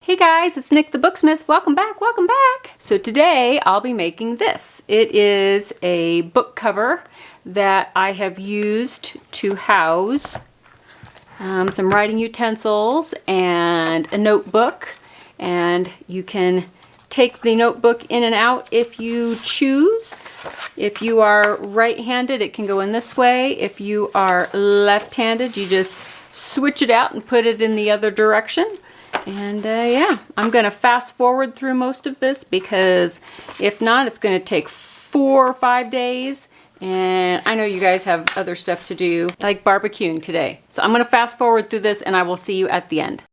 Hey guys, it's Nick the Booksmith. Welcome back, welcome back. So today I'll be making this. It is a book cover that I have used to house some writing utensils and a notebook. And you can take the notebook in and out if you choose. If you are right-handed, it can go in this way. If you are left-handed, you just switch it out and put it in the other direction. And yeah, I'm going to fast forward through most of this because if not, it's going to take 4 or 5 days. And I know you guys have other stuff to do, like barbecuing today. So I'm going to fast forward through this and I will see you at the end.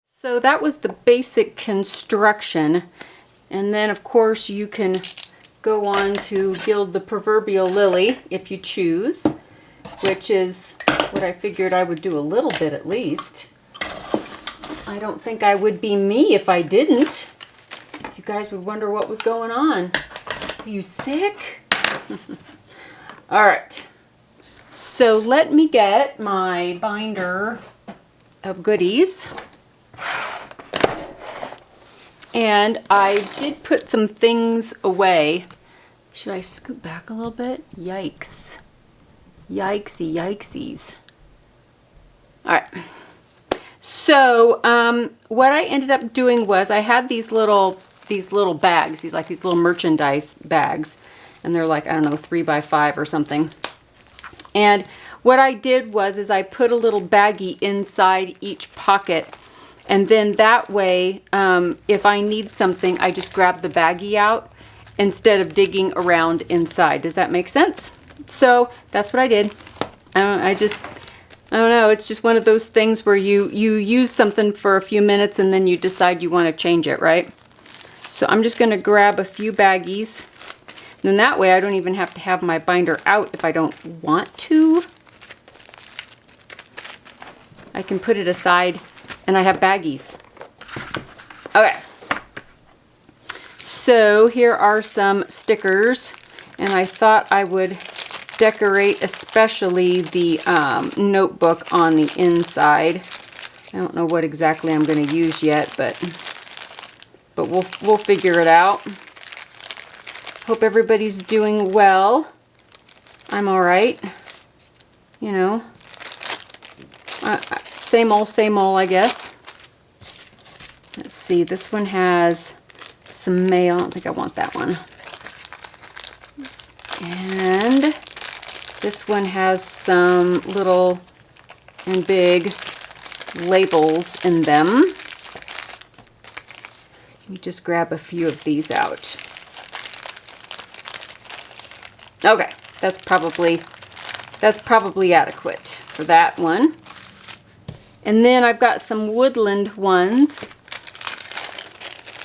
So that was the basic construction, and then of course you can go on to gild the proverbial lily if you choose, which is what I figured I would do a little bit at least. I don't think I would be me if I didn't. You guys would wonder what was going on. Are you sick? All right, so let me get my binder of goodies. And I did put some things away. Should I scoot back a little bit? Yikes. Yikesy, yikesies. All right. So what I ended up doing was I had these little bags, like these little merchandise bags, and they're like, I don't know, 3 by 5 or something. And what I did was I put a little baggie inside each pocket. And then that way, if I need something, I just grab the baggie out instead of digging around inside. Does that make sense? So that's what I did. I don't know. It's just one of those things where you use something for a few minutes and then you decide you want to change it, right? So I'm just going to grab a few baggies. And then that way I don't even have to have my binder out if I don't want to. I can put it aside. And I have baggies. Okay. So here are some stickers. And I thought I would decorate especially the notebook on the inside. I don't know what exactly I'm going to use yet, but we'll figure it out. Hope everybody's doing well. I'm all right. You know. Same old, I guess. Let's see, this one has some mail. I don't think I want that one. And this one has some little and big labels in them. Let me just grab a few of these out. Okay, that's probably adequate for that one. And then I've got some woodland ones,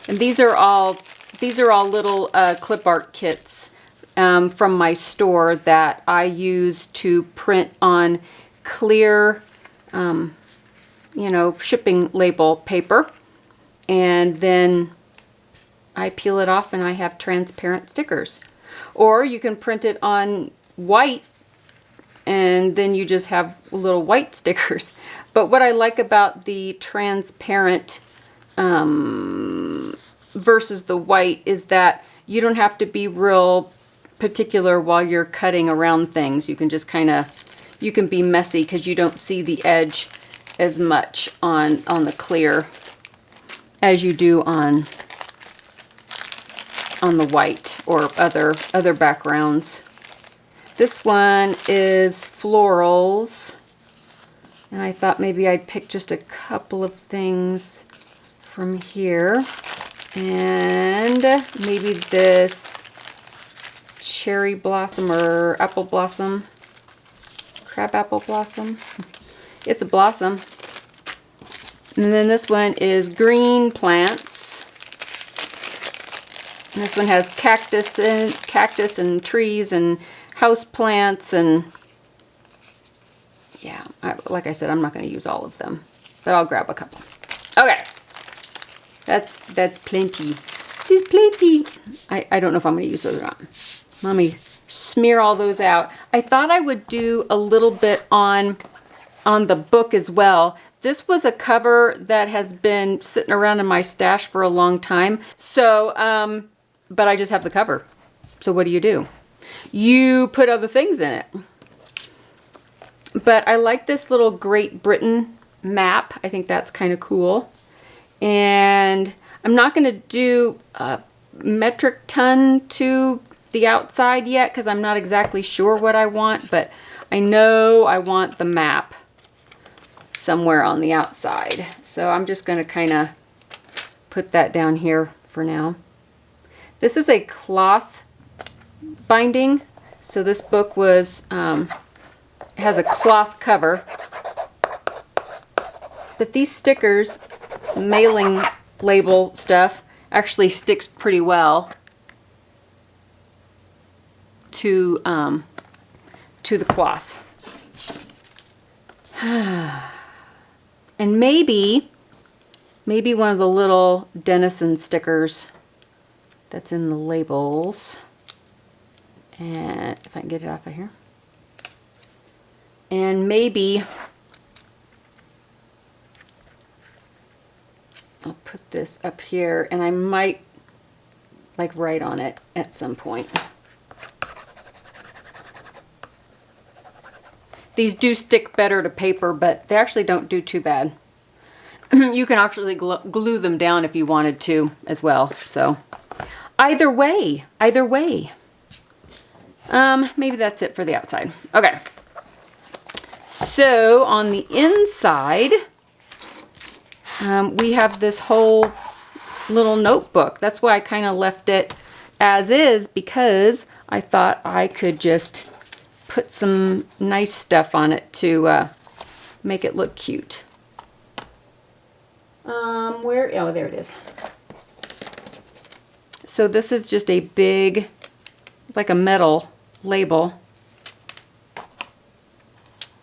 and these are all little clip art kits from my store that I use to print on clear, you know, shipping label paper, and then I peel it off and I have transparent stickers. Or you can print it on white and then you just have little white stickers. But what I like about the transparent versus the white is that you don't have to be real particular while you're cutting around things. You can just you can be messy because you don't see the edge as much on the clear as you do on the white or other backgrounds. This one is florals, and I thought maybe I'd pick just a couple of things from here, and maybe this cherry blossom or apple blossom. Crab apple blossom. It's a blossom. And then this one is green plants. And this one has cactus and trees and house plants and yeah, like I said, I'm not going to use all of them, but I'll grab a couple. Okay, that's plenty. There's plenty. I don't know if I'm going to use those or not. Let me smear all those out. I thought I would do a little bit on the book as well. This was a cover that has been sitting around in my stash for a long time. So, but I just have the cover. So what do? You put other things in it. But I like this little Great Britain map. I think that's kind of cool. And I'm not going to do a metric ton to the outside yet because I'm not exactly sure what I want, but I know I want the map somewhere on the outside. So I'm just going to kind of put that down here for now. This is a cloth binding. So this book was has a cloth cover. But these stickers, mailing label stuff, actually sticks pretty well to the cloth. And maybe one of the little Denison stickers that's in the labels. And if I can get it off of here. And maybe I'll put this up here and I might like write on it at some point. These do stick better to paper, but they actually don't do too bad. You can actually glue them down if you wanted to as well. So either way. Maybe that's it for the outside. Okay. So on the inside, we have this whole little notebook. That's why I kind of left it as is, because I thought I could just put some nice stuff on it to make it look cute. Oh, there it is. So this is just a big, it's like a metal label.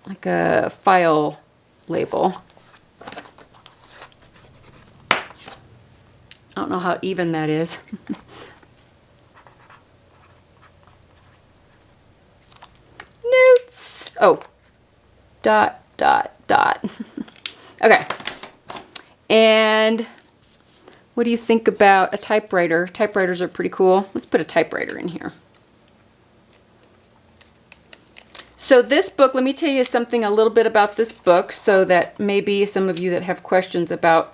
Like a file label. I don't know how even that is. Notes. Oh. ... Okay. And what do you think about a typewriter? Typewriters are pretty cool. Let's put a typewriter in here. So this book, let me tell you something a little bit about this book so that maybe some of you that have questions about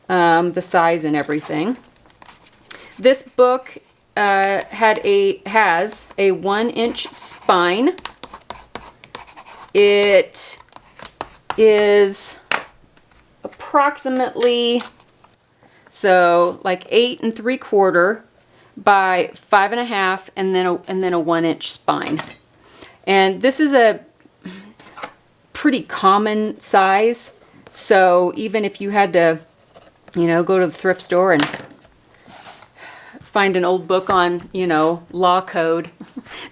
the size and everything. This book has a 1-inch spine. It is approximately, so like 8 3/4 by 5 1/2, and then a 1-inch spine. And this is a pretty common size, so even if you had to, you know, go to the thrift store and find an old book on, you know, law code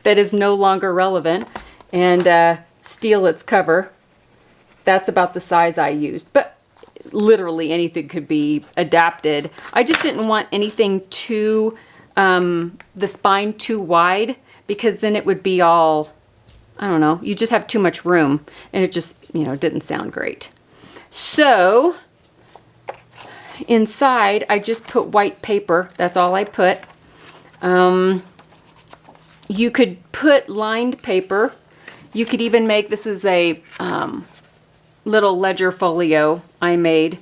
that is no longer relevant and steal its cover, that's about the size I used. But literally anything could be adapted. I just didn't want anything too, the spine too wide, because then it would be all, I don't know, you just have too much room and it just, you know, didn't sound great. So inside I just put white paper. That's all I put. You could put lined paper. You could even make, this is a little ledger folio I made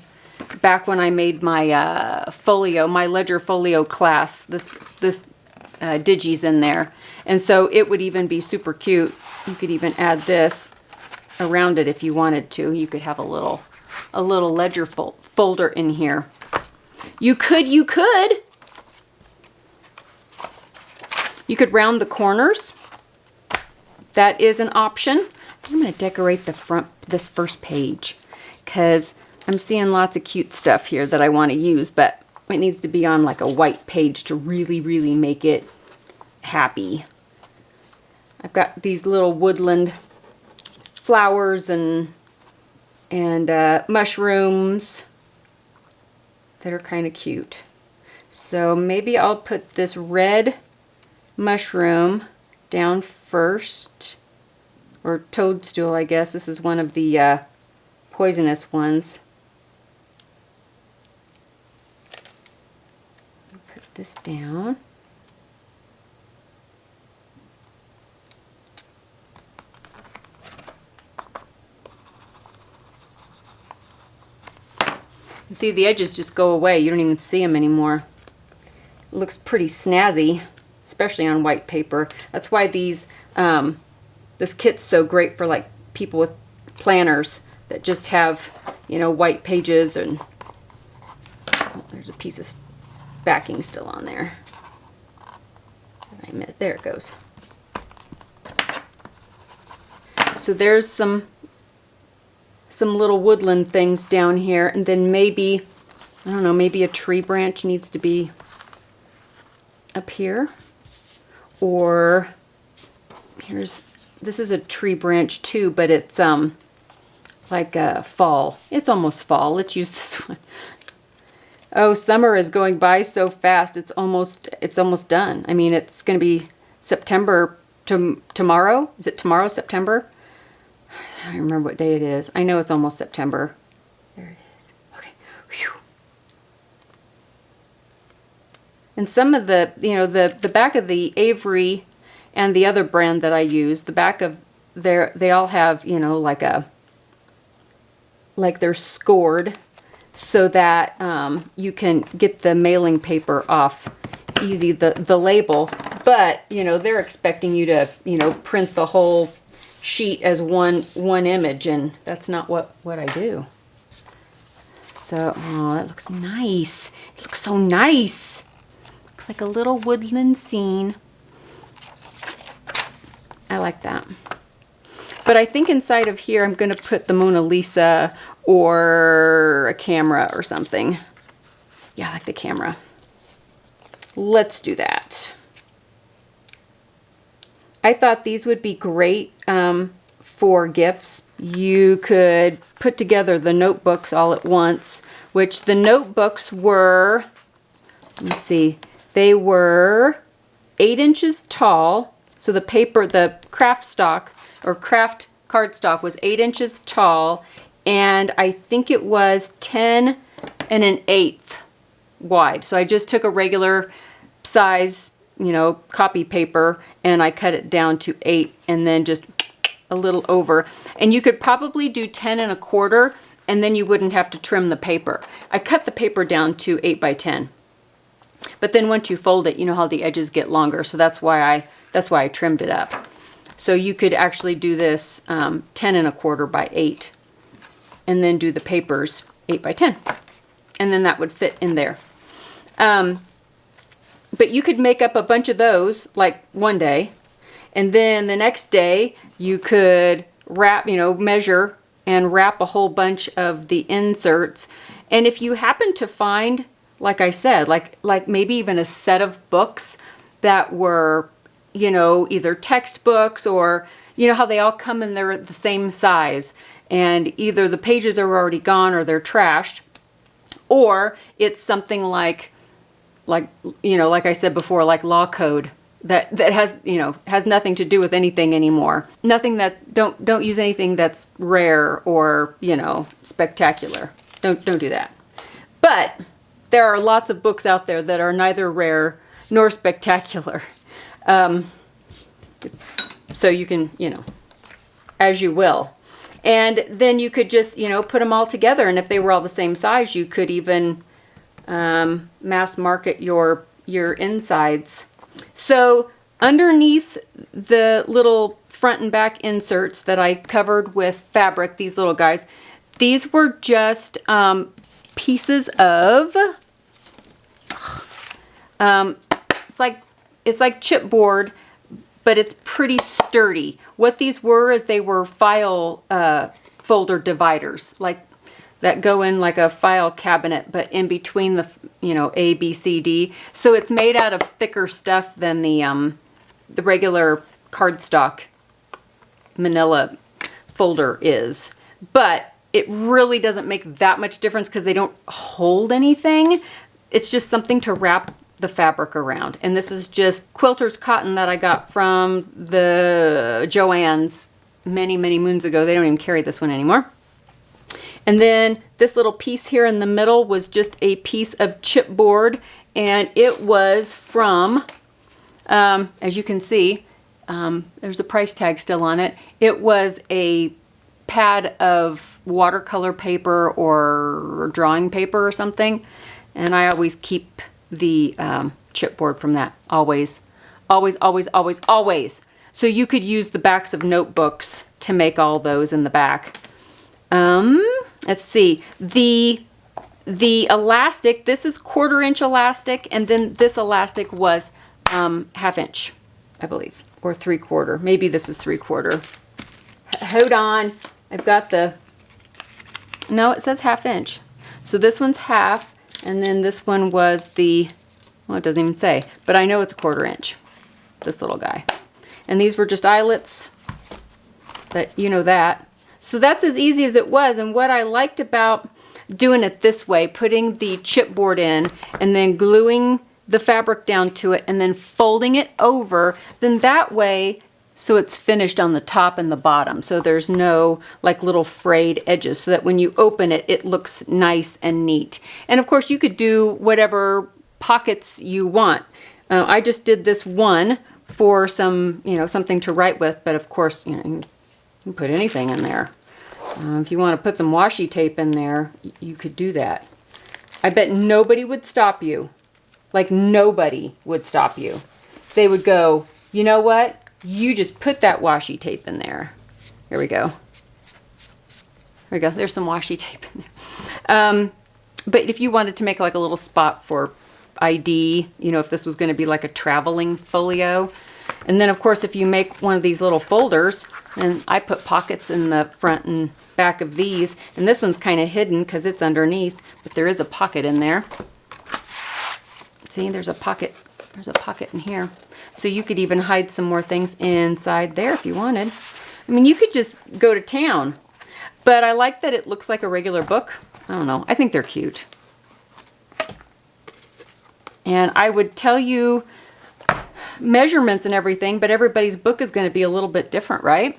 back when I made my folio, my ledger folio class. This Digi's in there. And so it would even be super cute. You could even add this around it if you wanted to. You could have a little ledger folder in here. You could You could round the corners. That is an option. I think I'm going to decorate the front, this first page, because I'm seeing lots of cute stuff here that I want to use, but it needs to be on like a white page to really, really make it happy. I've got these little woodland flowers and mushrooms that are kind of cute. So maybe I'll put this red mushroom down first, or toadstool, I guess. This is one of the poisonous ones. Put this down. See, the edges just go away. You don't even see them anymore. It looks pretty snazzy, especially on white paper. That's why these this kit's so great for like people with planners that just have, you know, white pages. And oh, there's a piece of backing still on there. There it goes. So there's some little woodland things down here, and then maybe, I don't know, maybe a tree branch needs to be up here. Or this is a tree branch too, but it's like a fall. It's almost fall. Let's use this one. Oh, summer is going by so fast. It's almost done. I mean, it's going to be September tomorrow. Is it tomorrow, September? I don't remember what day it is. I know it's almost September. There it is. Okay. Whew. And some of the, you know, the back of the Avery and the other brand that I use, the back of their, they all have, you know, like they're scored so that you can get the mailing paper off easy, the label. But, you know, they're expecting you to, you know, print the whole sheet as one image, and that's not what I do. So, oh, that looks nice. It looks so nice. Looks like a little woodland scene. I like that. But I think inside of here I'm going to put the Mona Lisa or a camera or something. Yeah, I like the camera. Let's do that. I thought these would be great for gifts. You could put together the notebooks all at once, which the notebooks were, let me see, they were 8 inches tall. So the paper, the craft stock or craft cardstock was 8 inches tall, and I think it was 10 1/8 wide. So I just took a regular size, you know, copy paper, and I cut it down to 8 and then just a little over. And you could probably do 10 1/4, and then you wouldn't have to trim the paper. I cut the paper down to 8 by 10. But then once you fold it, you know how the edges get longer, so that's why I trimmed it up. So you could actually do this 10 1/4 by 8, and then do the papers 8 by 10, and then that would fit in there. But you could make up a bunch of those like one day, and then the next day you could wrap, you know, measure and wrap a whole bunch of the inserts. And if you happen to find, like I said, like maybe even a set of books that were, you know, either textbooks, or you know how they all come in, they're the same size, and either the pages are already gone or they're trashed, or it's something like you know, like I said before, like law code that has, you know, has nothing to do with anything anymore. Nothing that, don't use anything that's rare or, you know, spectacular. Don't do that. But there are lots of books out there that are neither rare nor spectacular. So you can, you know, as you will. And then you could just, you know, put them all together, and if they were all the same size, you could even mass market your insides. So underneath the little front and back inserts that I covered with fabric, these little guys, these were just pieces of, it's like it's like chipboard, but it's pretty sturdy. What these were is they were file folder dividers, like that go in like a file cabinet, but in between the, you know, A, B, C, D. So it's made out of thicker stuff than the regular cardstock manila folder is. But it really doesn't make that much difference because they don't hold anything. It's just something to wrap the fabric around. And this is just quilter's cotton that I got from the Joann's many, many moons ago. They don't even carry this one anymore. And then this little piece here in the middle was just a piece of chipboard, and it was from, as you can see, there's a price tag still on it. It was a pad of watercolor paper or drawing paper or something, and I always keep the chipboard from that. Always, always, always, always, always. So you could use the backs of notebooks to make all those in the back. Let's see, the elastic, this is 1/4 inch elastic, and then this elastic was 1/2 inch, I believe, or 3/4. Maybe this is 3/4. Hold on, I've got the, no, it says 1/2 inch. So this one's half, and then this one was the, well, it doesn't even say, but I know it's 1/4 inch, this little guy. And these were just eyelets, but you know that. So that's as easy as it was, and what I liked about doing it this way, putting the chipboard in and then gluing the fabric down to it and then folding it over, then that way, so it's finished on the top and the bottom, so there's no like little frayed edges, so that when you open it, it looks nice and neat. And of course you could do whatever pockets you want. I just did this one for some, you know, something to write with, but of course, you know, you can put anything in there. If you want to put some washi tape in there, you could do that. I bet nobody would stop you. Like, nobody would stop you. They would go, you know what? You just put that washi tape in there. Here we go. There we go. There's some washi tape in there. But if you wanted to make like a little spot for ID, you know, if this was going to be like a traveling folio. And then, of course, if you make one of these little folders, and I put pockets in the front and back of these, and this one's kind of hidden because it's underneath, but there is a pocket in there. See, there's a pocket. There's a pocket in here. So you could even hide some more things inside there if you wanted. I mean, you could just go to town. But I like that it looks like a regular book. I don't know. I think they're cute. And I would tell you measurements and everything, but everybody's book is going to be a little bit different, right?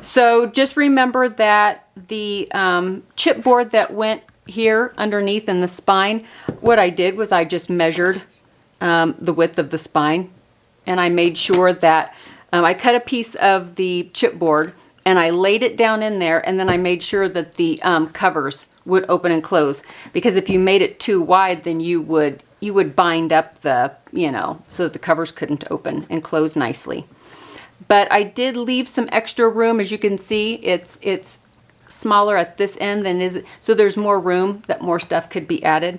So just remember that the chipboard that went here underneath in the spine, what I did was I just measured the width of the spine, and I made sure that I cut a piece of the chipboard and I laid it down in there, and then I made sure that the covers would open and close, because if you made it too wide, then you would bind up the, you know, so that the covers couldn't open and close nicely. But I did leave some extra room. As you can see, it's smaller at this end than is it, so there's more room that more stuff could be added.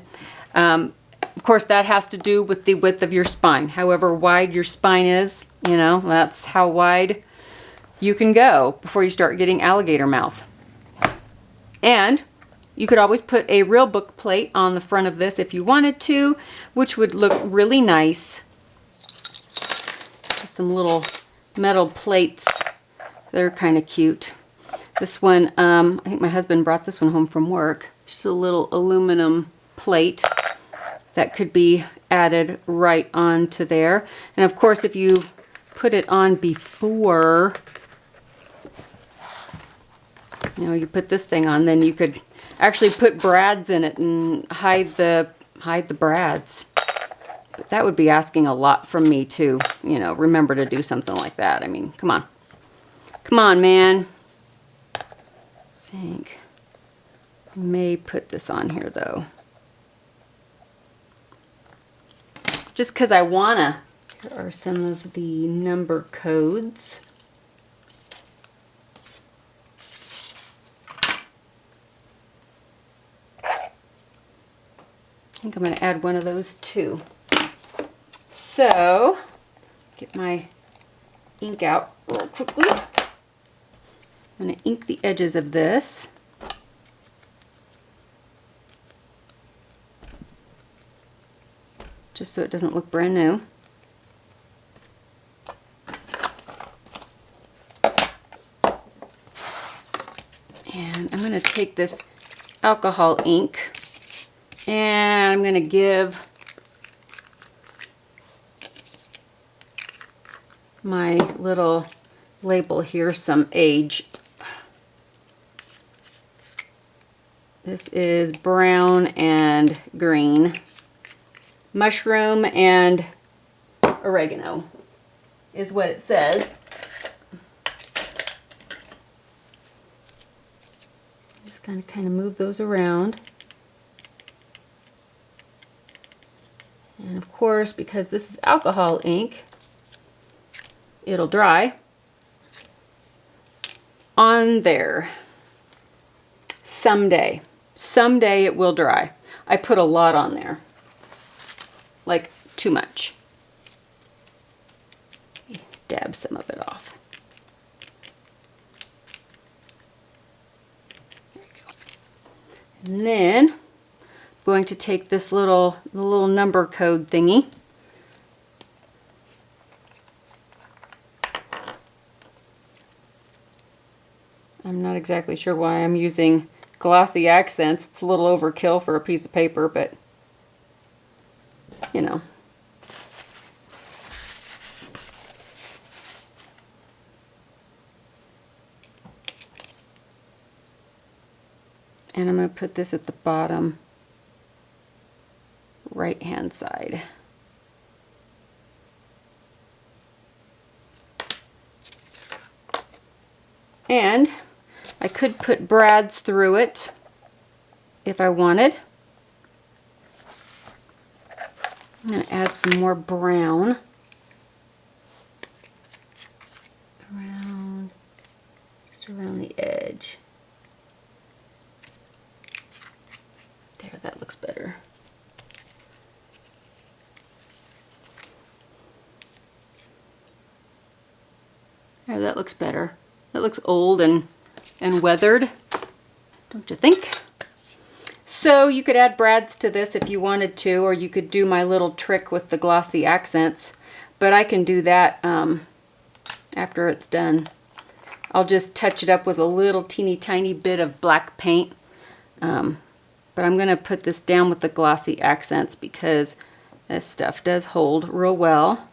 Of course, that has to do with the width of your spine. However wide your spine is, you know, that's how wide you can go before you start getting alligator mouth. And you could always put a real book plate on the front of this if you wanted to, which would look really nice. Just some little metal plates. They're kind of cute. This one, I think my husband brought this one home from work. Just a little aluminum plate that could be added right onto there. And of course, if you put it on before, you know, you put this thing on, then you could actually put brads in it and hide the brads. But that would be asking a lot from me to, you know, remember to do something like that. I mean, come on. Come on, man. I think I may put this on here, though. Just because I wanna. Here are some of the number codes. I think I'm going to add one of those too. So, get my ink out real quickly. I'm going to ink the edges of this. Just so it doesn't look brand new. And I'm going to take this alcohol ink and I'm going to give my little label here some age. This is brown and green. Mushroom and oregano is what it says. Just kind of move those around. And of course, because this is alcohol ink, it'll dry on there. Someday. Someday it will dry. I put a lot on there. Like too much. Dab some of it off. There you go. And then I'm going to take this little number code thingy. I'm not exactly sure why I'm using glossy accents. It's a little overkill for a piece of paper, but you know. And I'm going to put this at the bottom right hand side. And I could put brads through it if I wanted. I'm going to add some more brown just around the edge. There, that looks better. There, that looks better. That looks old and weathered, don't you think? So you could add brads to this if you wanted to, or you could do my little trick with the glossy accents, but I can do that after it's done. I'll just touch it up with a little teeny tiny bit of black paint, but I'm going to put this down with the glossy accents because this stuff does hold real well.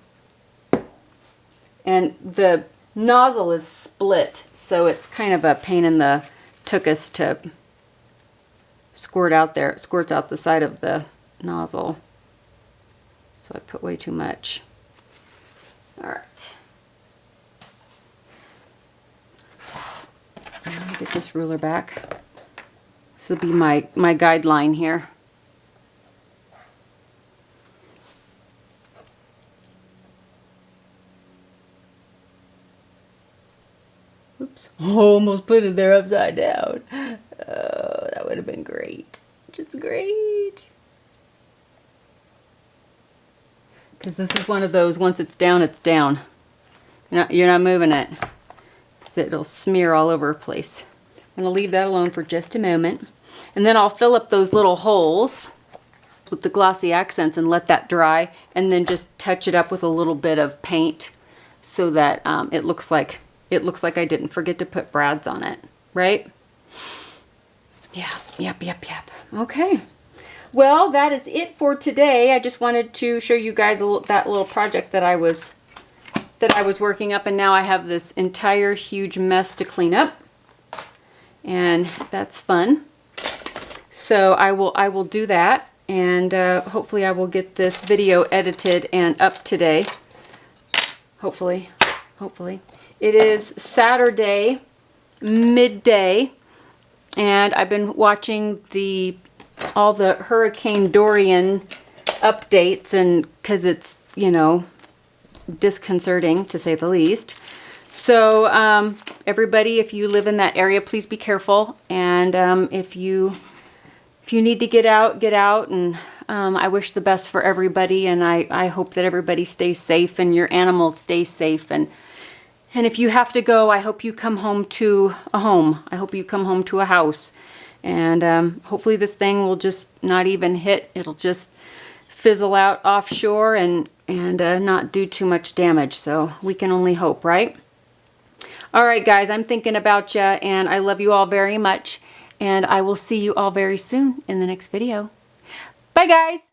And the nozzle is split, so it's kind of a pain in the tuchus to squirt out there. It squirts out the side of the nozzle. So I put way too much. Alright. Let me get this ruler back. This will be my guideline here. Oops. Almost put it there upside down. Oh, that would have been great. Just great. Because this is one of those, once it's down, it's down. You're not moving it. Because it'll smear all over the place. I'm going to leave that alone for just a moment. And then I'll fill up those little holes with the glossy accents and let that dry. And then just touch it up with a little bit of paint so that it looks like I didn't forget to put brads on it, right? Yeah, yep. Okay. Well, that is it for today. I just wanted to show you guys that little project that I was working up, and now I have this entire huge mess to clean up, and that's fun. So I will do that, and hopefully I will get this video edited and up today. Hopefully. It is Saturday midday, and I've been watching all the Hurricane Dorian updates, and because it's, you know, disconcerting to say the least. So everybody, if you live in that area, please be careful, and if you need to get out, and I wish the best for everybody, and I hope that everybody stays safe and your animals stay safe. And if you have to go, I hope you come home to a home. I hope you come home to a house. And hopefully this thing will just not even hit. It'll just fizzle out offshore and not do too much damage. So we can only hope, right? All right, guys, I'm thinking about you, and I love you all very much. And I will see you all very soon in the next video. Bye, guys.